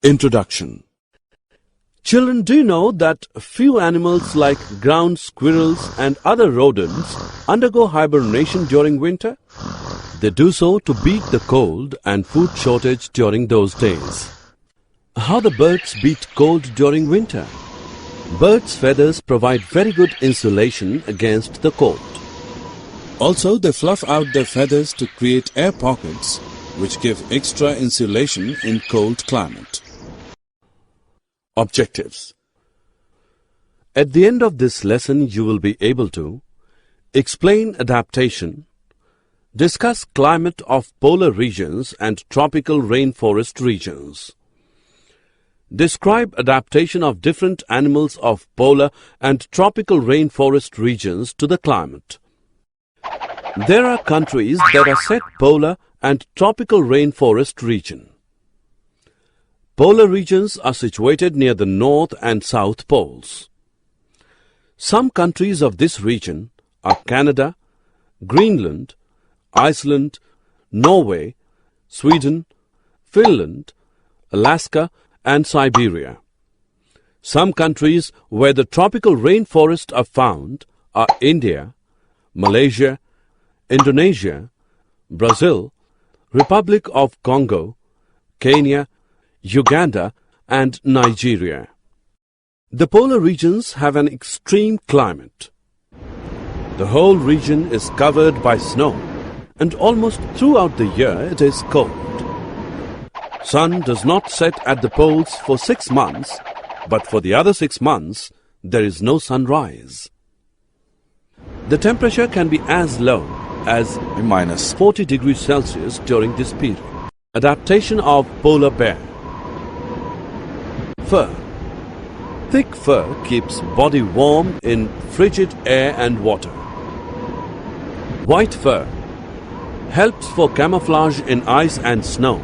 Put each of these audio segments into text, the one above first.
Introduction. Children, do you know that few animals like ground squirrels and other rodents undergo hibernation during winter? They do so to beat the cold and food shortage during those days. How the birds beat cold during winter? Birds' feathers provide very good insulation against the cold. Also, they fluff out their feathers to create air pockets, which give extra insulation in cold climate. Objectives. At the end of this lesson, you will be able to explain adaptation, discuss climate of polar regions and tropical rainforest regions, describe adaptation of different animals of polar and tropical rainforest regions to the climate. There are countries that are set polar and tropical rainforest region. Polar regions are situated near the North and South Poles. Some countries of this region are Canada, Greenland, Iceland, Norway, Sweden, Finland, Alaska, and Siberia. Some countries where the tropical rainforests are found are India, Malaysia, Indonesia, Brazil, Republic of Congo, Kenya, Uganda, and Nigeria. The polar regions have an extreme climate. The whole region is covered by snow, and almost throughout the year it is cold. Sun does not set at the poles for 6 months, but for the other 6 months there is no sunrise. The temperature can be as low as minus 40 degrees Celsius during this period. Adaptation of polar bear. Fur. Thick fur keeps body warm in frigid air and water. White fur helps for camouflage in ice and snow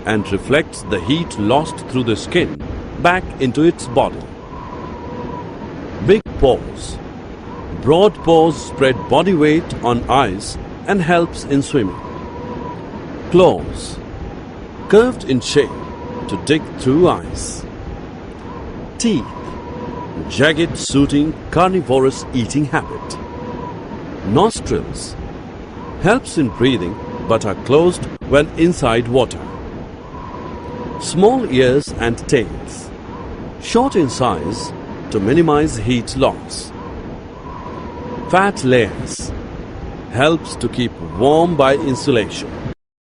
and reflects the heat lost through the skin back into its body. Big paws. Broad paws spread body weight on ice and helps in swimming. Claws. Curved in shape to dig through ice. Teeth. Jagged suiting carnivorous eating habit. Nostrils. Helps in breathing but are closed when inside water. Small ears and tails. Short in size to minimize heat loss. Fat layers. Helps to keep warm by insulation.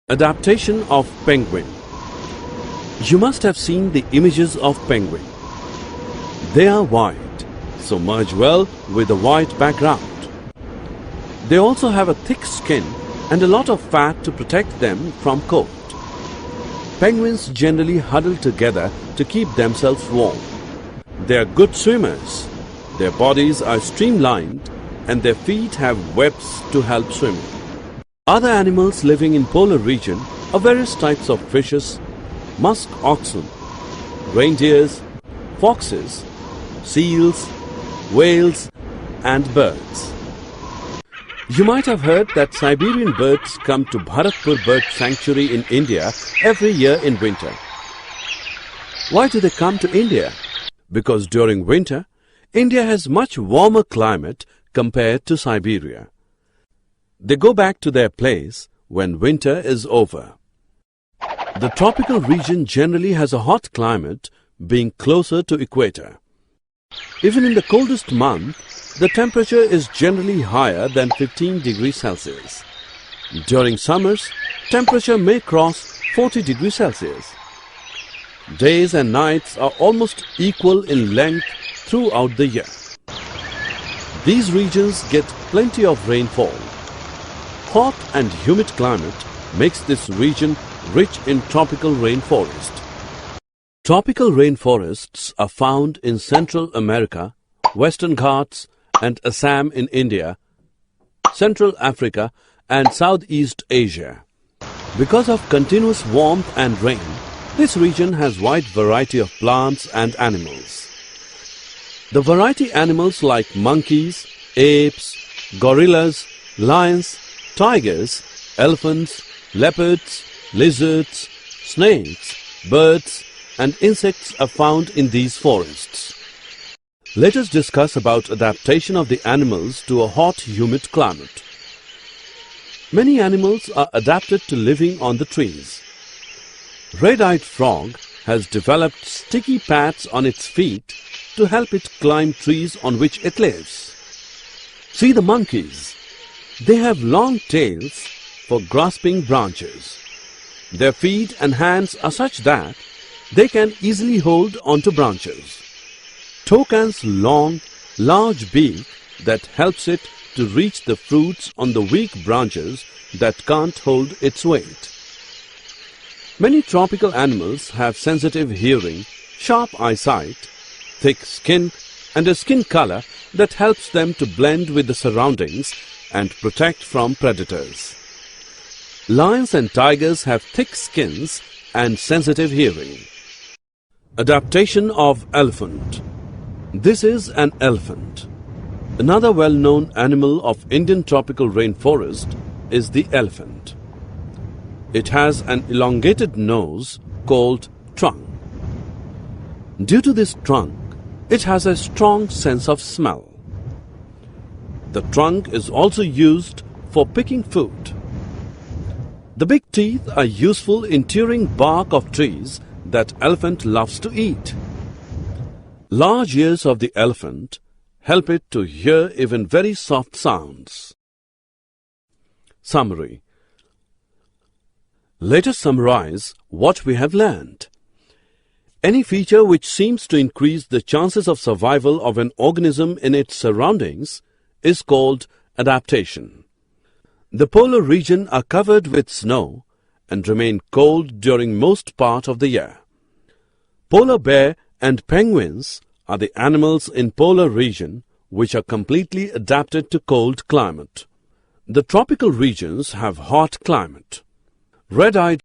Adaptation of penguin. You must have seen the images of penguin. They are white, so merge well with the white background. They also have a thick skin and a lot of fat to protect them from cold. Penguins generally huddle together to keep themselves warm. They are good swimmers. Their bodies are streamlined and their feet have webs to help swimming. Other animals living in polar region are various types of fishes, musk oxen, reindeers, foxes, seals, whales, and birds. You might have heard that Siberian birds come to Bharatpur Bird Sanctuary in India every year in winter. Why do they come to India? Because during winter, India has much warmer climate compared to Siberia. They go back to their place when winter is over. The tropical region generally has a hot climate, being closer to equator. Even in the coldest month, the temperature is generally higher than 15 degrees Celsius. During summers, temperature may cross 40 degrees Celsius. Days and nights are almost equal in length throughout the year. These regions get plenty of rainfall. Hot and humid climate makes this region rich in tropical rainforest. Tropical rainforests are found in Central America, Western Ghats and Assam in India, Central Africa and Southeast Asia. Because of continuous warmth and rain, this region has wide variety of plants and animals. The variety animals like monkeys, apes, gorillas, lions, tigers, elephants, leopards, lizards, snakes, birds, and insects are found in these forests. Let us discuss about adaptation of the animals to a hot, humid climate. Many animals are adapted to living on the trees. Red-eyed frog has developed sticky pads on its feet to help it climb trees on which it lives. See the monkeys. They have long tails for grasping branches. Their feet and hands are such that they can easily hold onto branches. Toucan's long, large beak that helps it to reach the fruits on the weak branches that can't hold its weight. Many tropical animals have sensitive hearing, sharp eyesight, thick skin, and a skin color that helps them to blend with the surroundings and protect from predators. Lions and tigers have thick skins and sensitive hearing. Adaptation of elephant. This is an elephant. Another well-known animal of Indian tropical rainforest is the elephant. It has an elongated nose called trunk. Due to this trunk, it has a strong sense of smell. The trunk is also used for picking food. The big teeth are useful in tearing bark of trees that elephant loves to eat. Large ears of the elephant help it to hear even very soft sounds. Summary. Let us summarize what we have learned. Any feature which seems to increase the chances of survival of an organism in its surroundings is called adaptation. The polar region are covered with snow and remain cold during most part of the year. Polar bear and penguins are the animals in polar region which are completely adapted to cold climate. The tropical regions have hot climate. Red-eyed